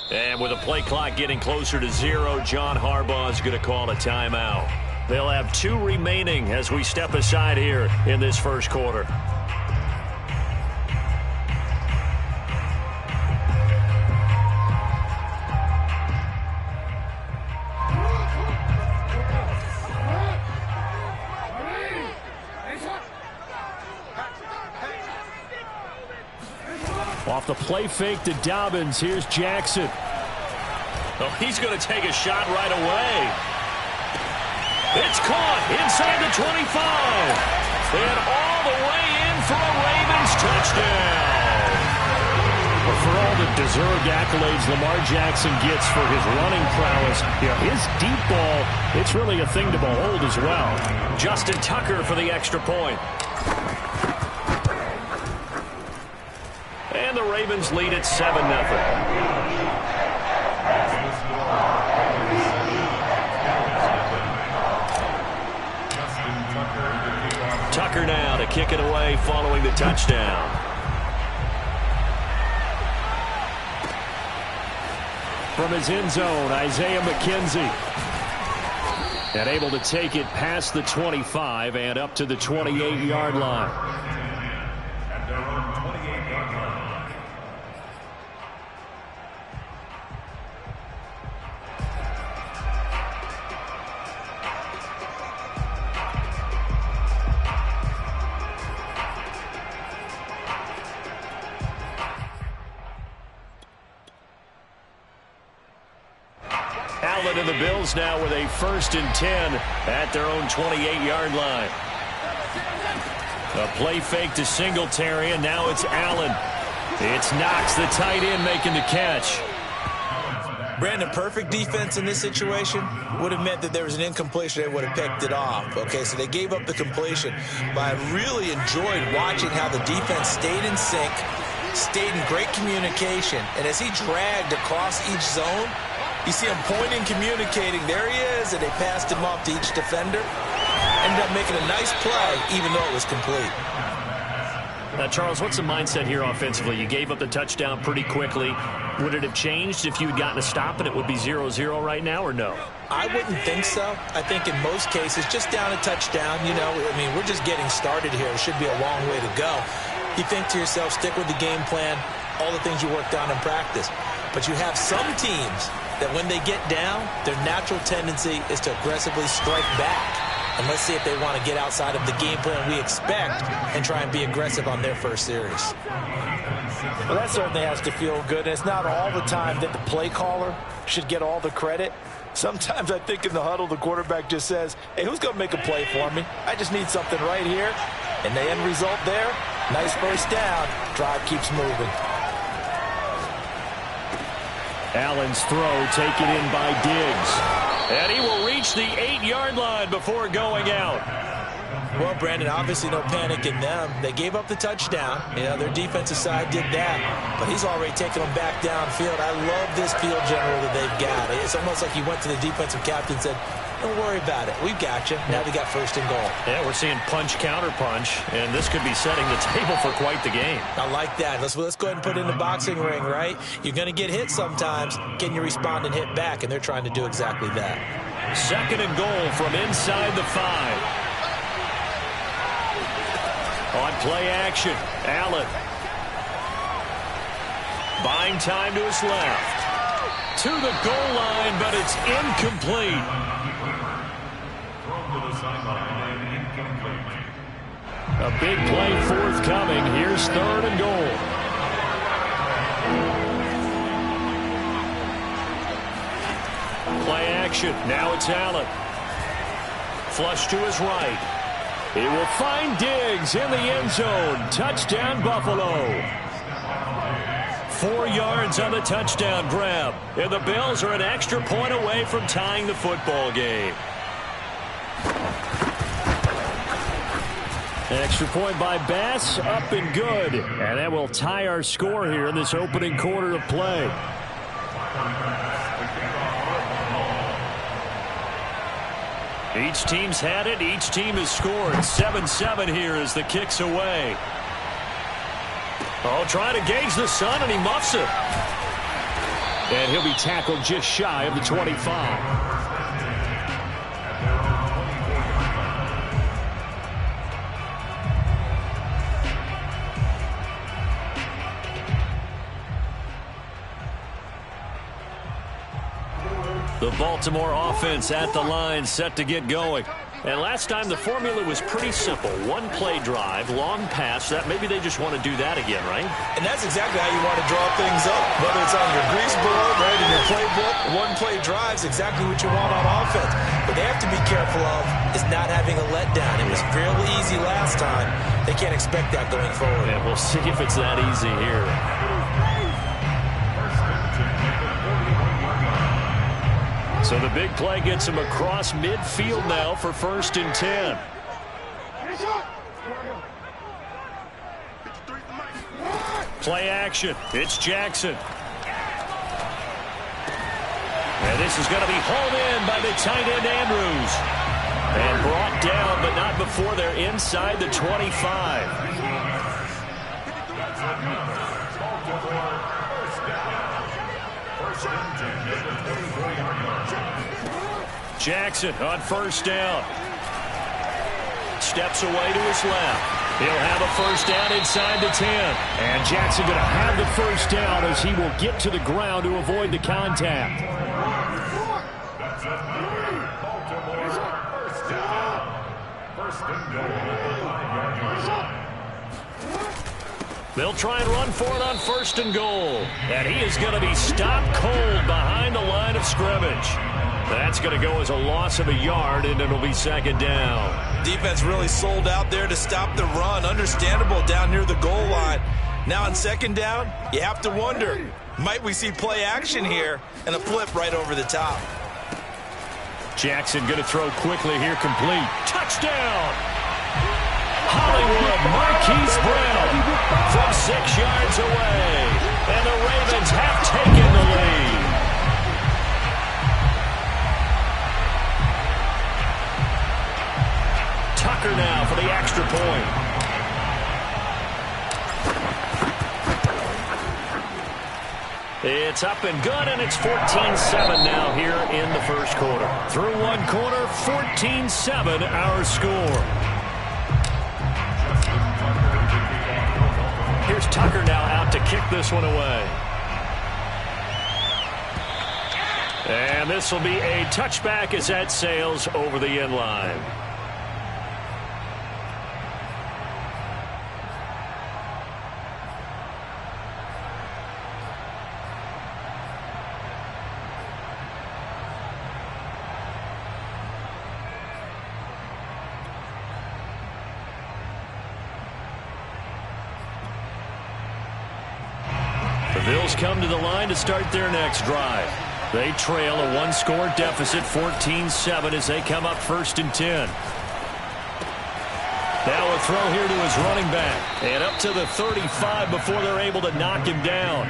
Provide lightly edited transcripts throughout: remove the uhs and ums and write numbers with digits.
And with the play clock getting closer to 0, John Harbaugh is going to call a timeout. They'll have 2 remaining as we step aside here in this first quarter. Off the play fake to Dobbins. Here's Jackson. Oh, he's going to take a shot right away. It's caught inside the 25. And all the way in for a Ravens touchdown. Well, for all the deserved accolades Lamar Jackson gets for his running prowess, his deep ball, it's really a thing to behold as well. Justin Tucker for the extra point. And the Ravens lead at 7-0. Tucker now to kick it away following the touchdown. From his end zone, Isaiah McKenzie. And able to take it past the 25 and up to the 28-yard line. Allen and the Bills now with a 1st and 10 at their own 28-yard line. A play fake to Singletary, and now it's Allen. It's Knox, the tight end, making the catch. Brandon, perfect defense in this situation would have meant that there was an incompletion. They would have picked it off. Okay, so they gave up the completion. But I really enjoyed watching how the defense stayed in sync, stayed in great communication, and as he dragged across each zone, you see him pointing, communicating. There he is, and they passed him off to each defender. Ended up making a nice play, even though it was complete. Now, Charles, what's the mindset here offensively? You gave up the touchdown pretty quickly. Would it have changed if you had gotten a stop and it would be 0-0 right now, or no? I wouldn't think so. I think in most cases, just down a touchdown, I mean, we're just getting started here. It should be a long way to go. You think to yourself, stick with the game plan, all the things you worked on in practice. But you have some teams that when they get down, their natural tendency is to aggressively strike back. And let's see if they want to get outside of the game plan we expect and try and be aggressive on their first series. Well, that certainly has to feel good. And it's not all the time that the play caller should get all the credit. Sometimes I think in the huddle, the quarterback just says, hey, who's going to make a play for me? I just need something right here. And the end result there, nice first down. Drive keeps moving. Allen's throw taken in by Diggs. And he will reach the 8-yard line before going out. Well, Brandon, obviously no panic in them. They gave up the touchdown. Their defensive side did that. But he's already taken them back downfield. I love this field general that they've got. It's almost like he went to the defensive captain and said, don't worry about it. We've got you. Now they got 1st and goal. Yeah, we're seeing punch, counter punch, and this could be setting the table for quite the game. I like that. Let's go ahead and put it in the boxing ring, right? You're going to get hit sometimes. Can you respond and hit back? And they're trying to do exactly that. 2nd and goal from inside the 5. On play action, Allen. Buying time to his left. To the goal line, but it's incomplete. A big play forthcoming. Here's 3rd and goal. Play action. Now it's Allen. Flush to his right. He will find Diggs in the end zone. Touchdown, Buffalo. 4 yards on the touchdown grab. And the Bills are an extra point away from tying the football game. Extra point by Bass, up and good. And that will tie our score here in this opening quarter of play. Each team's had it. Each team has scored. 7-7 here as the kick's away. Oh, trying to gauge the sun, and he muffs it. And he'll be tackled just shy of the 25. The Baltimore offense at the line, set to get going. And last time the formula was pretty simple. One play drive, long pass. That maybe they just want to do that again, right? And that's exactly how you want to draw things up. Whether it's on your grease board, right, in your playbook, one play drive is exactly what you want on offense. What they have to be careful of is not having a letdown. It was fairly easy last time. They can't expect that going forward. Yeah, we'll see if it's that easy here. So the big play gets him across midfield now for 1st and 10. Play action. It's Jackson. And this is going to be hauled in by the tight end Andrews. And brought down, but not before they're inside the 25. Jackson on 1st down. Steps away to his left. He'll have a 1st down inside the 10. And Jackson going to have the 1st down as he will get to the ground to avoid the contact. They'll try and run for it on 1st and goal. And he is going to be stopped cold behind the line of scrimmage. That's going to go as a loss of a yard, and it'll be 2nd down. Defense really sold out there to stop the run. Understandable down near the goal line. Now on 2nd down, you have to wonder, might we see play action here and a flip right over the top? Jackson going to throw quickly here, complete. Touchdown! Hollywood Marquise Brown from 6 yards away. And the Ravens have taken the lead. Tucker now for the extra point. It's up and good, and it's 14-7 now here in the 1st quarter. Through 1 quarter, 14-7 our score. Here's Tucker now out to kick this one away. And this will be a touchback as that sails over the end line. The Bills come to the line to start their next drive. They trail a 1-score deficit, 14-7, as they come up 1st and 10. Now a throw here to his running back. And up to the 35 before they're able to knock him down.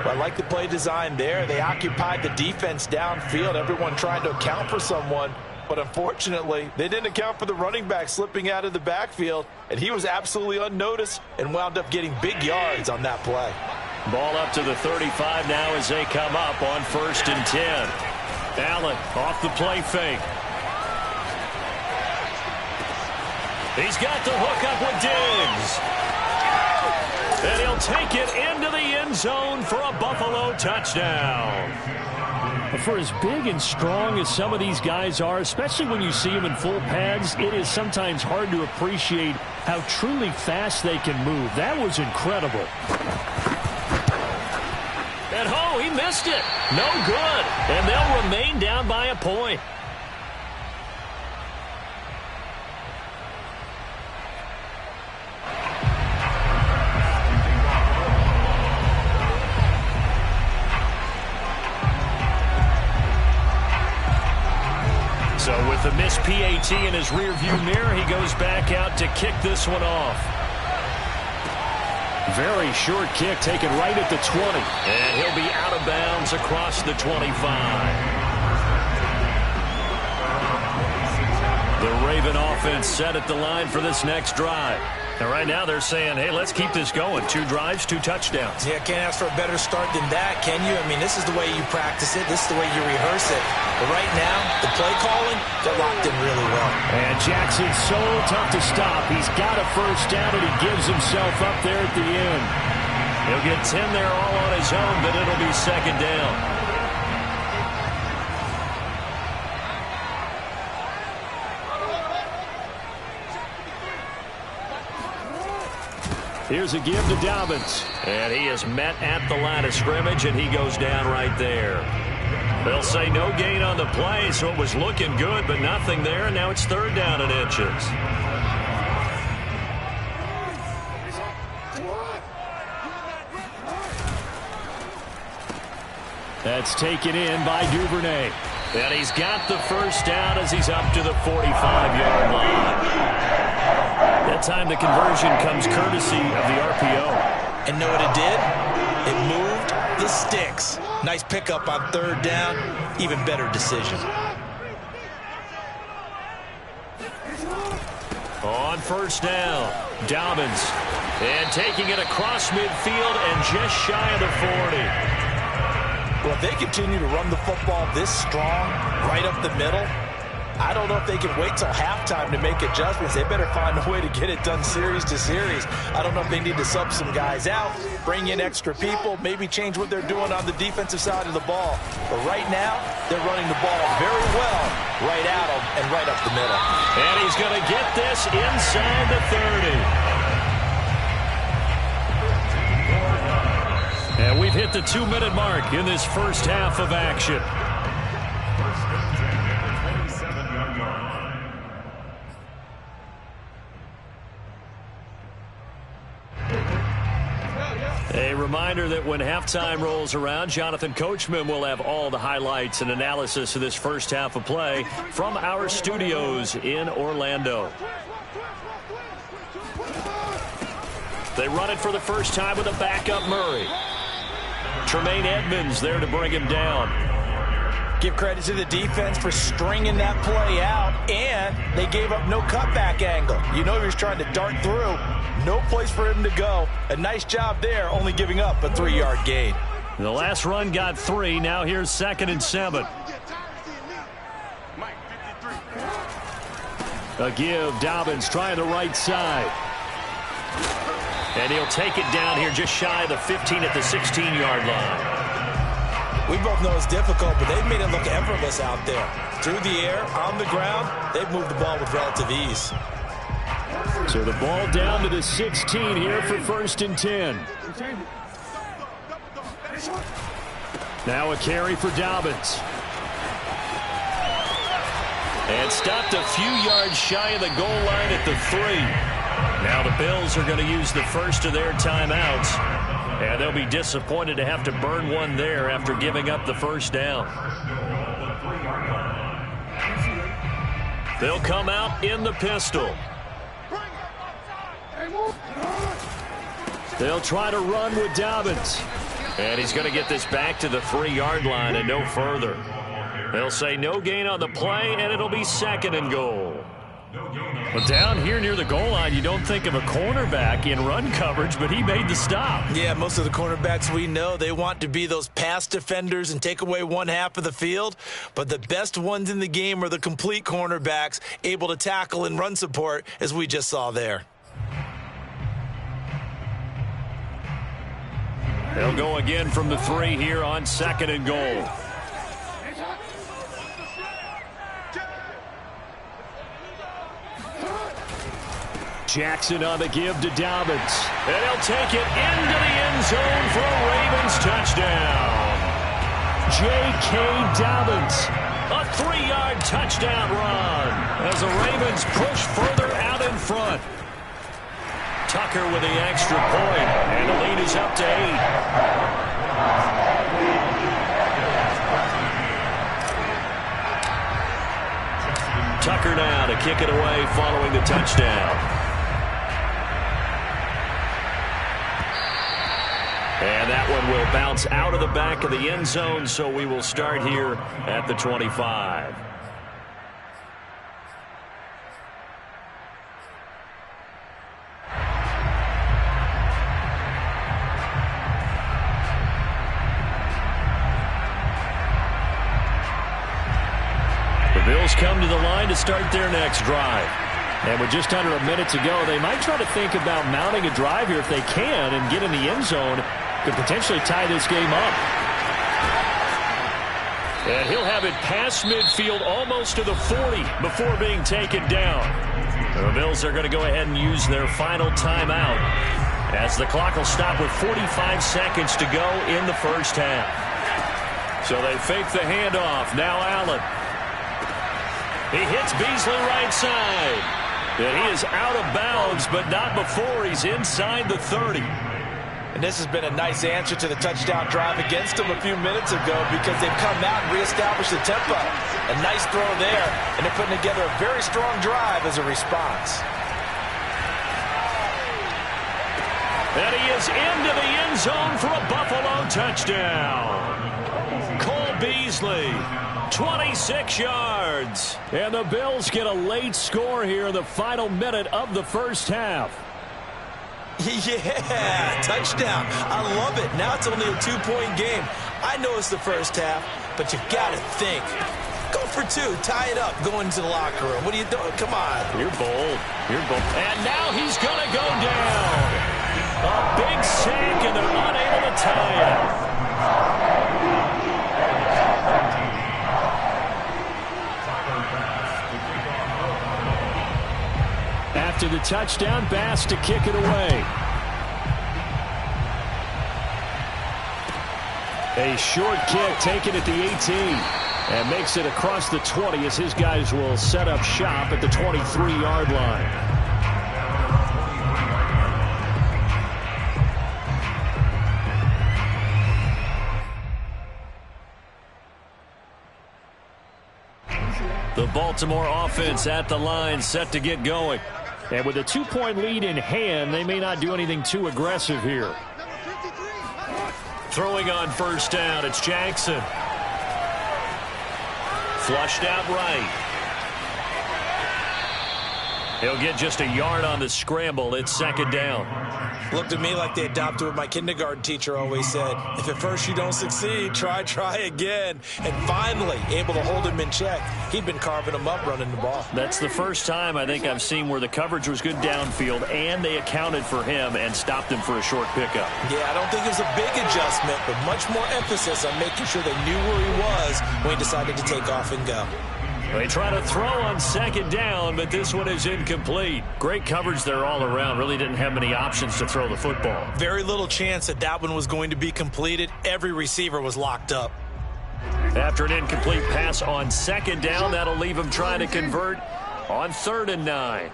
Well, I like the play design there. They occupied the defense downfield. Everyone trying to account for someone. But unfortunately, they didn't account for the running back slipping out of the backfield. And he was absolutely unnoticed and wound up getting big yards on that play. Ball up to the 35 now as they come up on 1st and 10. Allen off the play fake. He's got the hook up with Diggs. And he'll take it into the end zone for a Buffalo touchdown. For as big and strong as some of these guys are, especially when you see them in full pads, it is sometimes hard to appreciate how truly fast they can move. That was incredible. And oh, he missed it. No good. And they'll remain down by a point. So with the missed PAT in his rearview mirror, he goes back out to kick this one off. Very short kick taken right at the 20. And he'll be out of bounds across the 25. The Raven offense set at the line for this next drive. And right now they're saying, hey, let's keep this going. 2 drives, 2 touchdowns. Yeah, can't ask for a better start than that, can you? I mean, this is the way you practice it. This is the way you rehearse it. But right now, the play calling, they're locked in really well. And Jackson's so tough to stop. He's got a first down, and he gives himself up there at the end. He'll get 10 there all on his own, but it'll be second down. Here's a give to Dobbins. And he is met at the line of scrimmage, and he goes down right there. They'll say no gain on the play, so it was looking good, but nothing there, and now it's 3rd down and inches. That's taken in by Duvernay. And he's got the first down as he's up to the 45-yard line. That time the conversion comes courtesy of the RPO. And know what it did? It moved the sticks. Nice pickup on 3rd down. Even better decision. On first down, Dobbins. And taking it across midfield and just shy of the 40. Well, if they continue to run the football this strong, right up the middle, I don't know if they can wait till halftime to make adjustments. They better find a way to get it done series to series. I don't know if they need to sub some guys out, bring in extra people, maybe change what they're doing on the defensive side of the ball. But right now, they're running the ball very well right at them and right up the middle. And he's going to get this inside the 30. And we've hit the 2-minute mark in this first half of action. A reminder that when halftime rolls around, Jonathan Coachman will have all the highlights and analysis of this first half of play from our studios in Orlando. They run it for the first time with a backup Murray. Tremaine Edmonds there to bring him down. Give credit to the defense for stringing that play out, and they gave up no cutback angle. You know he was trying to dart through. No place for him to go. A nice job there, only giving up a 3-yard gain. The last run got 3. Now here's 2nd and 7. A give. Dobbins trying the right side. And he'll take it down here just shy of the 15 at the 16-yard line. We both know it's difficult, but they've made it look effortless out there. Through the air, on the ground, they've moved the ball with relative ease. So the ball down to the 16 here for 1st and 10. Now a carry for Dobbins. And stopped a few yards shy of the goal line at the 3. Now the Bills are going to use the first of their timeouts. And they'll be disappointed to have to burn one there after giving up the first down. They'll come out in the pistol. They'll try to run with Dobbins. And he's going to get this back to the 3-yard line and no further. They'll say no gain on the play, and it'll be 2nd and goal. But down here near the goal line, you don't think of a cornerback in run coverage, but he made the stop. Yeah, most of the cornerbacks we know, they want to be those pass defenders and take away one half of the field. But the best ones in the game are the complete cornerbacks, able to tackle and run support, as we just saw there. They'll go again from the 3 here on 2nd and goal. Jackson on the give to Dobbins. And he'll take it into the end zone for a Ravens touchdown. J.K. Dobbins. A 3-yard touchdown run as the Ravens push further out in front. Tucker with the extra point, and the lead is up to 8. Tucker now to kick it away following the touchdown. And that one will bounce out of the back of the end zone, so we will start here at the 25. Bills come to the line to start their next drive. And with just under a minute to go, they might try to think about mounting a drive here if they can and get in the end zone. Could potentially tie this game up. And he'll have it past midfield almost to the 40 before being taken down. The Bills are going to go ahead and use their final timeout as the clock will stop with 45 seconds to go in the first half. So they fake the handoff. Now Allen. He hits Beasley right side. And he is out of bounds, but not before he's inside the 30. And this has been a nice answer to the touchdown drive against them a few minutes ago because they've come out and reestablished the tempo. A nice throw there, and they're putting together a very strong drive as a response. And he is into the end zone for a Buffalo touchdown. Cole Beasley, 26 yards. And the Bills get a late score here in the final minute of the first half. Yeah, touchdown. I love it. Now it's only a 2-point game. I know it's the first half, but you've got to think. Go for 2. Tie it up. Go into the locker room. What are you doing? Come on. You're bold. You're bold. And now he's going to go down. A big sack, and they're unable to tie it. After the touchdown, Bass to kick it away. A short kick taken at the 18 and makes it across the 20 as his guys will set up shop at the 23-yard line. The Baltimore offense at the line, set to get going. And with a 2-point lead in hand, they may not do anything too aggressive here. Throwing on first down, it's Jackson. Flushed out right. He'll get just a yard on the scramble. It's second down. Looked to me like they adopted what my kindergarten teacher always said. If at first you don't succeed, try again. And finally, able to hold him in check. He'd been carving him up running the ball. That's the first time I think I've seen where the coverage was good downfield and they accounted for him and stopped him for a short pickup. Yeah, I don't think it was a big adjustment, but much more emphasis on making sure they knew where he was when he decided to take off and go. They try to throw on second down, but this one is incomplete. Great coverage there all around. Really didn't have many options to throw the football. Very little chance that one was going to be completed. Every receiver was locked up. After an incomplete pass on second down, that'll leave him trying to convert on 3rd and 9.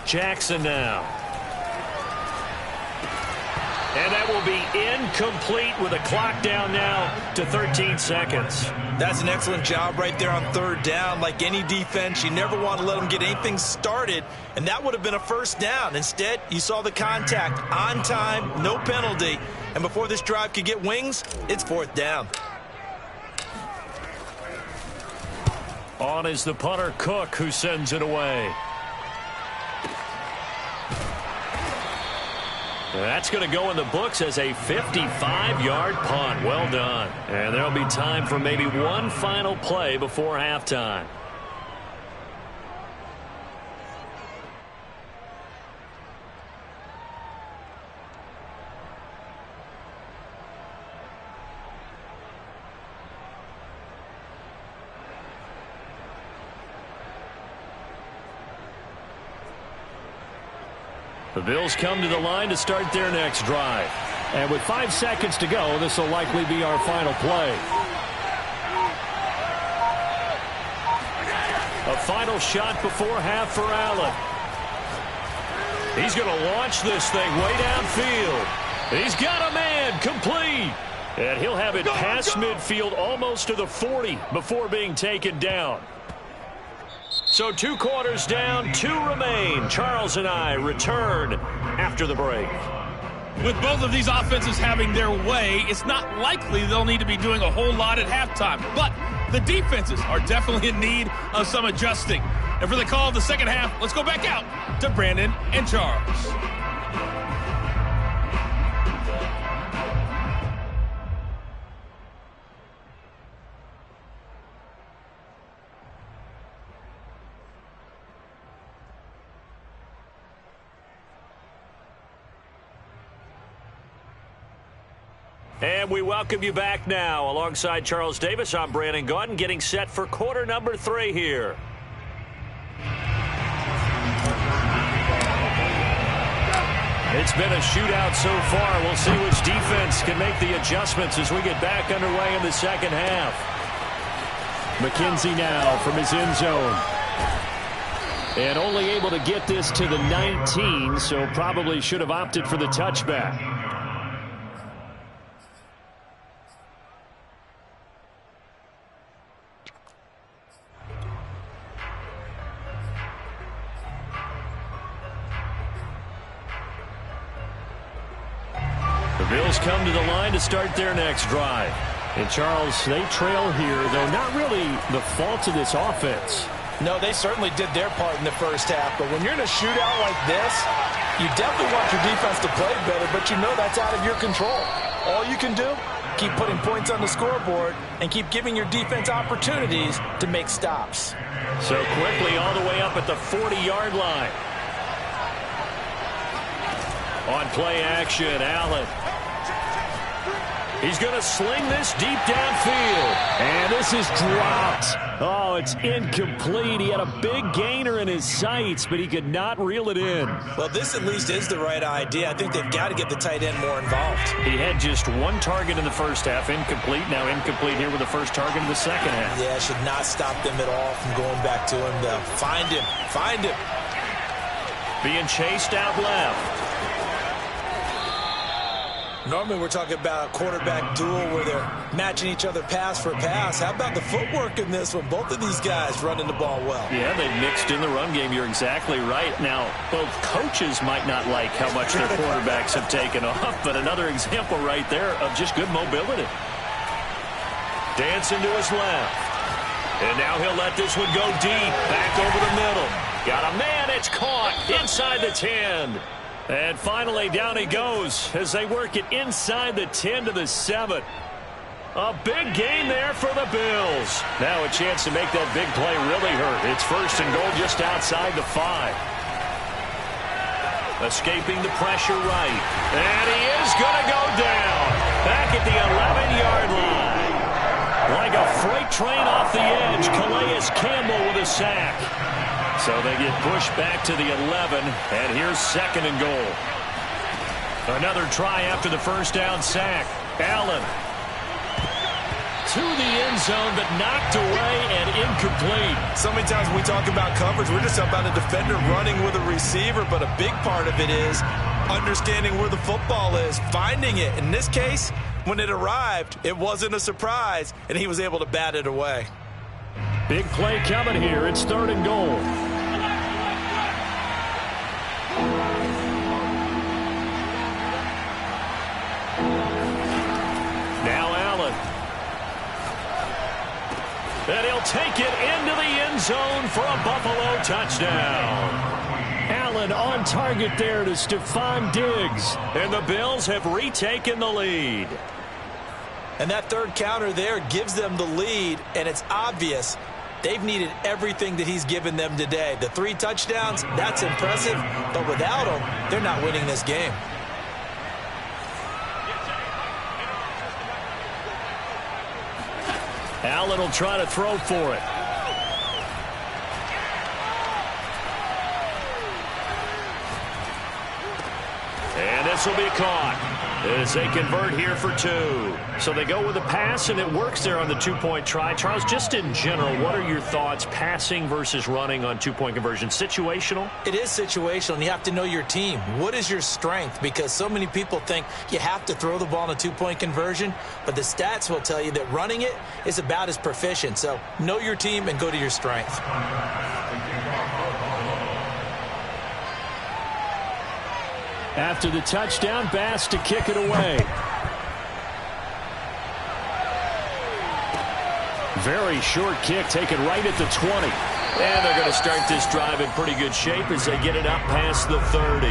Jackson now. And that will be incomplete with a clock down now to 13 seconds. That's an excellent job right there on 3rd down. Like any defense, you never want to let them get anything started, and that would have been a first down. Instead, you saw the contact on time, no penalty, and before this drive could get wings, it's 4th down. On is the punter, Cook, who sends it away. That's going to go in the books as a 55-yard punt. Well done. And there'll be time for maybe one final play before halftime. The Bills come to the line to start their next drive. And with 5 seconds to go, this will likely be our final play. A final shot before half for Allen. He's going to launch this thing way downfield. He's got a man, complete. And he'll have it past midfield almost to the 40 before being taken down. So 2 quarters down, 2 remain. Charles and I return after the break. With both of these offenses having their way, it's not likely they'll need to be doing a whole lot at halftime. But the defenses are definitely in need of some adjusting. And for the call of the second half, let's go back out to Brandon and Charles. And we welcome you back now. Alongside Charles Davis, I'm Brandon Gaudin, getting set for quarter number 3 here. It's been a shootout so far. We'll see which defense can make the adjustments as we get back underway in the second half. McKenzie now from his end zone. And only able to get this to the 19, so probably should have opted for the touchback. The Bills come to the line to start their next drive. And Charles, they trail here, though not really the fault of this offense. No, they certainly did their part in the first half. But when you're in a shootout like this, you definitely want your defense to play better, but you know that's out of your control. All you can do, keep putting points on the scoreboard and keep giving your defense opportunities to make stops. So quickly all the way up at the 40-yard line. On play action, Allen. He's going to sling this deep downfield. And this is dropped. Oh, it's incomplete. He had a big gainer in his sights, but he could not reel it in. Well, this at least is the right idea. I think they've got to get the tight end more involved. He had just one target in the first half, incomplete. Now incomplete here with the first target in the second half. Yeah, should not stop them at all from going back to him, though. Find him. Find him. Being chased out left. Normally we're talking about a quarterback duel where they're matching each other pass for pass. How about the footwork in this one? Both of these guys running the ball well. Yeah, they mixed in the run game. You're exactly right. Now, both coaches might not like how much their quarterbacks have taken off, but another example right there of just good mobility. Dancing to his left. And now he'll let this one go deep. Back over the middle. Got a man. It's caught inside the 10. And finally, down he goes as they work it inside the 10 to the 7. A big gain there for the Bills. Now a chance to make that big play really hurt. It's first and goal just outside the 5. Escaping the pressure right. And he is going to go down. Back at the 11-yard line. Like a freight train off the edge, Calais Campbell with a sack. So they get pushed back to the 11, and here's second and goal. Another try after the first down sack. Allen to the end zone, but knocked away and incomplete. So many times when we talk about coverage, we're just about a defender running with a receiver, but a big part of it is understanding where the football is, finding it. In this case, when it arrived, it wasn't a surprise, and he was able to bat it away. Big play coming here. It's third and goal. Now Allen. And he'll take it into the end zone for a Buffalo touchdown. Allen on target there to Stephon Diggs. And the Bills have retaken the lead. And that third counter there gives them the lead, and it's obvious they've needed everything that he's given them today. The 3 touchdowns, that's impressive, but without him, they're not winning this game. Allen will try to throw for it. And this will be caught as they convert here for 2. So they go with a pass, and it works there on the 2-point try. Charles, just in general, what are your thoughts passing versus running on 2-point conversion? Situational? It is situational, and you have to know your team. What is your strength? Because so many people think you have to throw the ball in a 2-point conversion, but the stats will tell you that running it is about as proficient. So know your team and go to your strength. After the touchdown, Bass to kick it away. Very short kick taken right at the 20. And they're going to start this drive in pretty good shape as they get it up past the 30.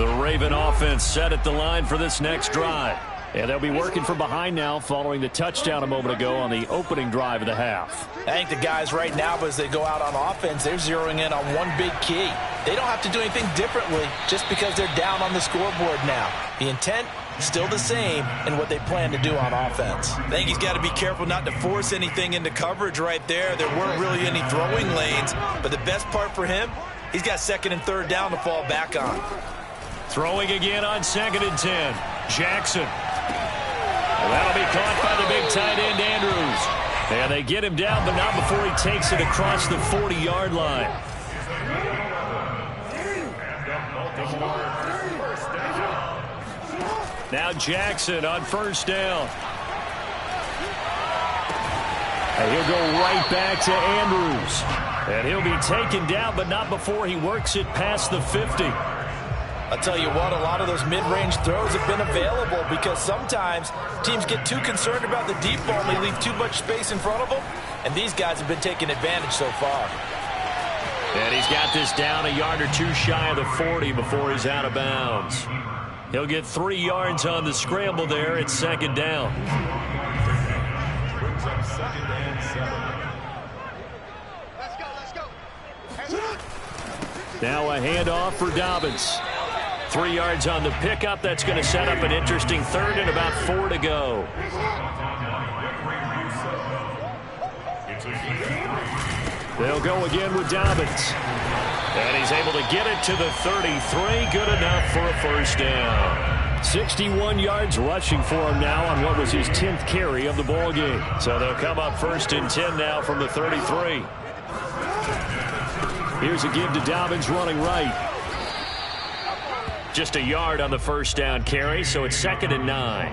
The Raven offense set at the line for this next drive. And they'll be working from behind now following the touchdown a moment ago on the opening drive of the half. I think the guys right now, as they go out on offense, they're zeroing in on one big key. They don't have to do anything differently just because they're down on the scoreboard now. The intent still the same in what they plan to do on offense. I think he's got to be careful not to force anything into coverage right there. There weren't really any throwing lanes, but the best part for him, he's got second and third down to fall back on. Throwing again on 2nd and 10. Jackson. And that'll be caught by the big tight end, Andrews. And they get him down, but not before he takes it across the 40-yard line. Now Jackson on 1st down. And he'll go right back to Andrews. And he'll be taken down, but not before he works it past the 50. I'll tell you what, a lot of those mid-range throws have been available because sometimes teams get too concerned about the deep ball and they leave too much space in front of them, and these guys have been taking advantage so far. And he's got this down a yard or two shy of the 40 before he's out of bounds. He'll get 3 yards on the scramble there. It's 2nd down. Now a handoff for Dobbins. 3 yards on the pickup. That's going to set up an interesting 3rd and about 4 to go. They'll go again with Dobbins. And he's able to get it to the 33. Good enough for a 1st down. 61 yards rushing for him now on what was his 10th carry of the ball game. So they'll come up 1st and 10 now from the 33. Here's a give to Dobbins running right. Just a yard on the 1st down carry, so it's 2nd and 9.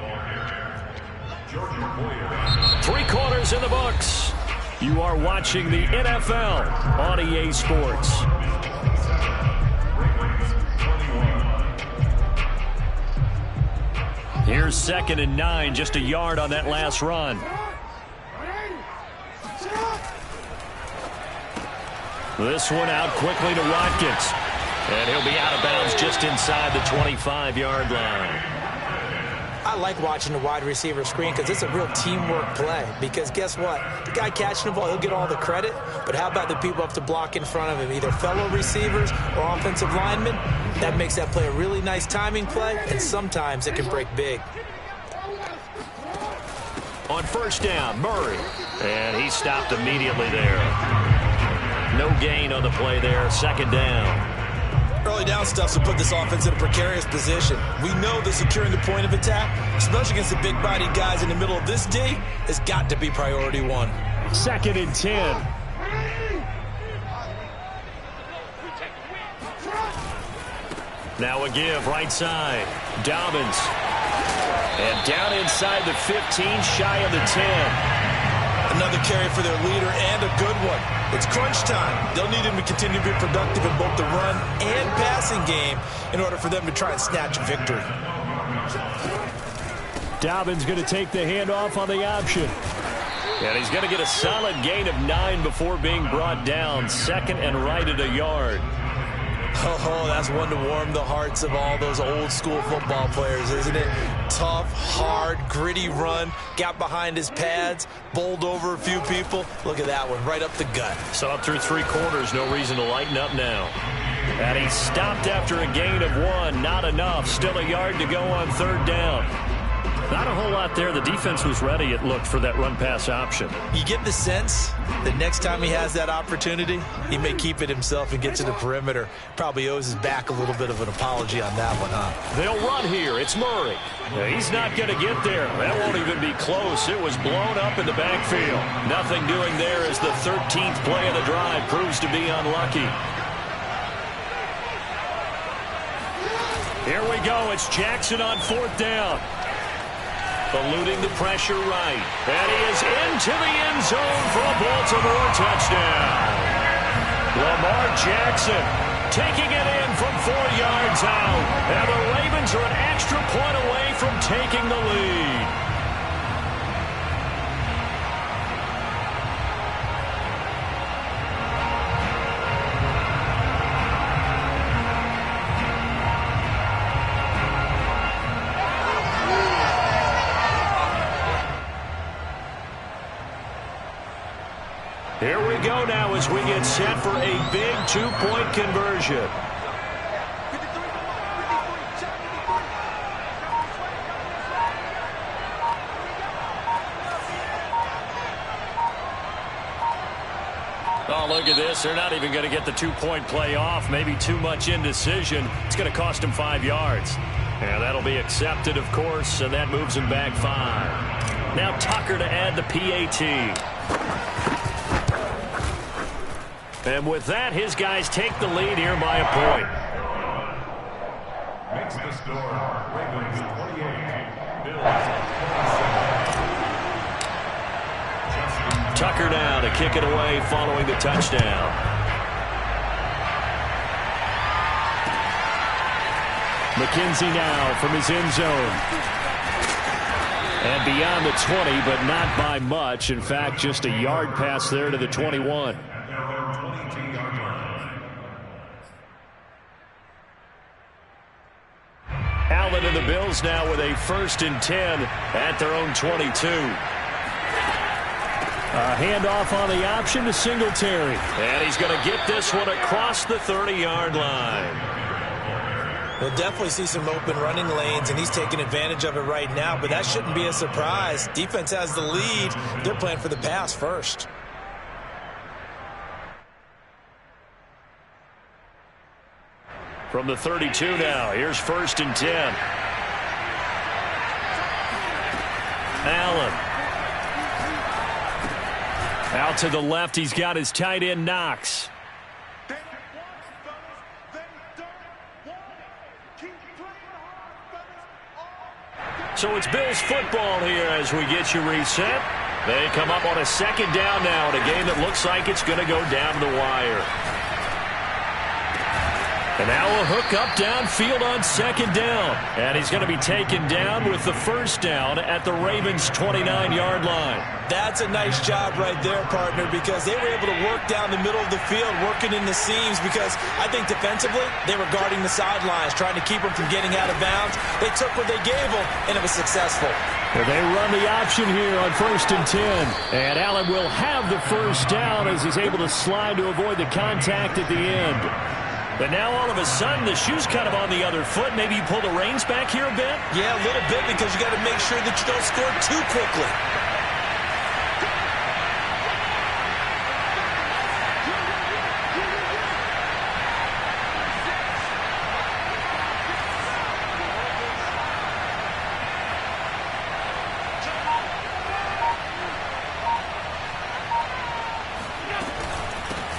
3 quarters in the books. You are watching the NFL on EA Sports. Here's 2nd and 9, just a yard on that last run. This one out quickly to Watkins. And he'll be out of bounds just inside the 25-yard line. I like watching the wide receiver screen because it's a real teamwork play. Because guess what? The guy catching the ball, he'll get all the credit. But how about the people up to block in front of him, either fellow receivers or offensive linemen? That makes that play a really nice timing play, and sometimes it can break big. On 1st down, Murray. And he stopped immediately there. No gain on the play there, 2nd down. Early down stuff will put this offense in a precarious position. We know that securing the point of attack, especially against the big-bodied guys in the middle of this D, has got to be priority 1. 2nd and 10. Now a give right side. Dobbins. And down inside the 15, shy of the 10. Another carry for their leader and a good one. It's crunch time. They'll need him to continue to be productive in both the run and passing game in order for them to try and snatch a victory. Dobbins going to take the handoff on the option. And he's going to get a solid gain of 9 before being brought down. 2nd and right at a yard. Oh, that's one to warm the hearts of all those old school football players, isn't it? Tough, hard, gritty run. Got behind his pads, bowled over a few people. Look at that one, right up the gut. So up through 3 quarters, no reason to lighten up now. And he stopped after a gain of 1. Not enough. Still a yard to go on 3rd down. Not a whole lot there. The defense was ready, it looked, for that run-pass option. You get the sense that next time he has that opportunity, he may keep it himself and get to the perimeter. Probably owes his back a little bit of an apology on that one, huh? They'll run here. It's Murray. He's not going to get there. That won't even be close. It was blown up in the backfield. Nothing doing there as the 13th play of the drive proves to be unlucky. Here we go. It's Jackson on 4th down. Eluding the pressure right. And he is into the end zone for a Baltimore touchdown. Lamar Jackson taking it in from 4 yards out. And the Ravens are an extra point away from taking the lead. Here we go now as we get set for a big two-point conversion. Oh, look at this. They're not even going to get the two-point play off. Maybe too much indecision. It's going to cost them 5 yards. And that'll be accepted, of course, and that moves him back 5. Now Tucker to add the PAT. And with that, his guys take the lead here by a point. Makes the score. Ravens 28. Bills. Tucker now to kick it away following the touchdown. McKenzie now from his end zone. And beyond the 20, but not by much. In fact, just a yard pass there to the 21. Allen and the Bills now with a 1st and 10 at their own 22. A handoff on the option to Singletary. And he's going to get this one across the 30-yard line. We'll definitely see some open running lanes, and he's taking advantage of it right now, but that shouldn't be a surprise. Defense has the lead. They're playing for the pass first. From the 32 now, here's 1st and 10. Allen. Out to the left, he's got his tight end Knox. So it's Bills football here as we get you reset. They come up on a 2nd down now in a game that looks like it's going to go down the wire. And now a hook up downfield on 2nd down. And he's going to be taken down with the 1st down at the Ravens' 29-yard line. That's a nice job right there, partner, because they were able to work down the middle of the field, working in the seams, because I think defensively they were guarding the sidelines, trying to keep them from getting out of bounds. They took what they gave them, and it was successful. Well, they run the option here on 1st and 10. And Allen will have the 1st down as he's able to slide to avoid the contact at the end. But now all of a sudden the shoe's kind of on the other foot. Maybe you pull the reins back here a bit? Yeah, a little bit, because you got to make sure that you don't score too quickly.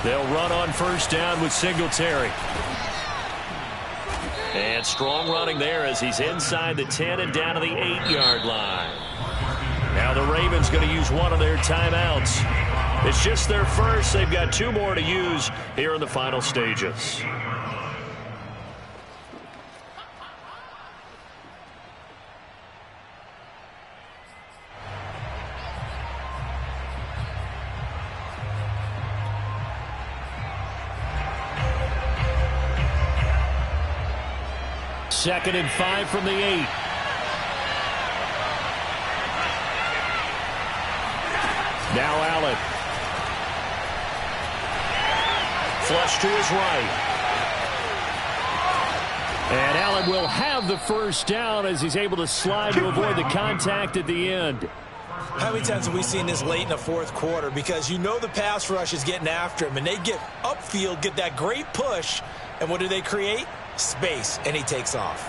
They'll run on 1st down with Singletary. And strong running there as he's inside the 10 and down to the 8-yard line. Now the Ravens going to use one of their timeouts. It's just their first. They've got 2 more to use here in the final stages. Second and 5 from the 8. Now Allen. Flush to his right. And Allen will have the 1st down as he's able to slide to avoid the contact at the end. How many times have we seen this late in the 4th quarter? Because you know the pass rush is getting after him, and they get upfield, get that great push, and what do they create? Space, and he takes off.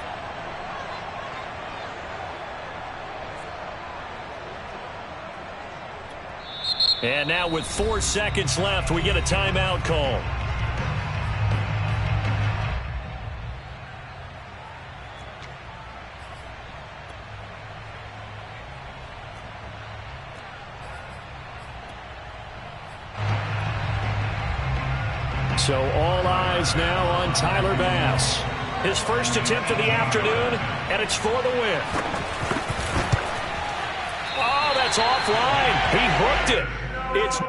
And now with 4 seconds left, we get a timeout call. So all eyes now on Tyler Bass. His first attempt of the afternoon, and it's for the win. Oh, that's offline. He hooked it. It's